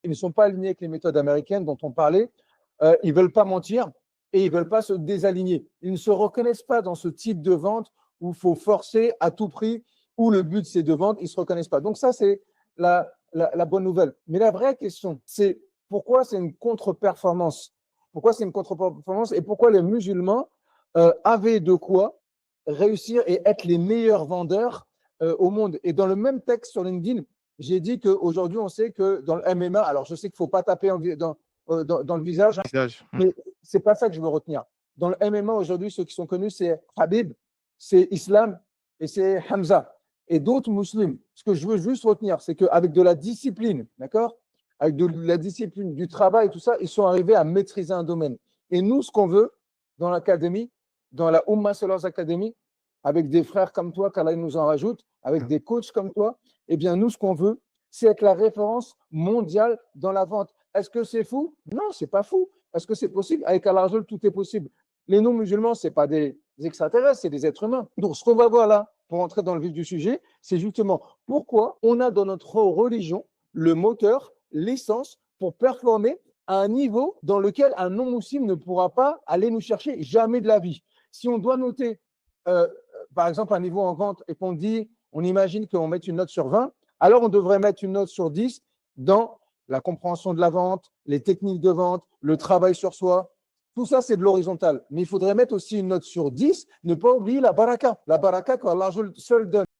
ils ne sont pas alignés avec les méthodes américaines dont on parlait. Ils ne veulent pas mentir et ils ne veulent pas se désaligner. Ils ne se reconnaissent pas dans ce type de vente où il faut forcer à tout prix, où le but c'est de vendre, ils ne se reconnaissent pas. Donc ça, c'est la bonne nouvelle. Mais la vraie question, c'est pourquoi c'est une contre-performance? Pourquoi c'est une contre-performance et pourquoi les musulmans avaient de quoi réussir et être les meilleurs vendeurs au monde? Et dans le même texte sur LinkedIn, j'ai dit qu'aujourd'hui, on sait que dans le MMA, alors je sais qu'il ne faut pas taper dans le visage, Visage. mais ce n'est pas ça que je veux retenir. Dans le MMA, aujourd'hui, ceux qui sont connus, c'est Habib, c'est Islam et c'est Hamza. Et d'autres musulmans. Ce que je veux juste retenir, c'est qu'avec de la discipline, d'accord, avec de la discipline, du travail, tout ça, ils sont arrivés à maîtriser un domaine. Et nous, ce qu'on veut dans l'académie, dans la Ummah Scholars Academy, avec des frères comme toi, qu'Allah nous en rajoute, avec des coachs comme toi, eh bien, nous, ce qu'on veut, c'est être la référence mondiale dans la vente. Est-ce que c'est fou? Non, c'est pas fou. Est-ce que c'est possible? Avec Allah, tout est possible. Les non-musulmans, ce n'est pas des extraterrestres, c'est des êtres humains. Donc, ce qu'on va voir là, pour entrer dans le vif du sujet, c'est justement pourquoi on a dans notre religion le moteur, l'essence, pour performer à un niveau dans lequel un non-musulman ne pourra pas aller nous chercher jamais de la vie. Si on doit noter, par exemple, un niveau en vente et qu'on dit, on imagine qu'on met une note sur 20, alors on devrait mettre une note sur 10 dans la compréhension de la vente, les techniques de vente, le travail sur soi. Tout ça, c'est de l'horizontal. Mais il faudrait mettre aussi une note sur 10, ne pas oublier la baraka. La baraka qu'Allah seul donne.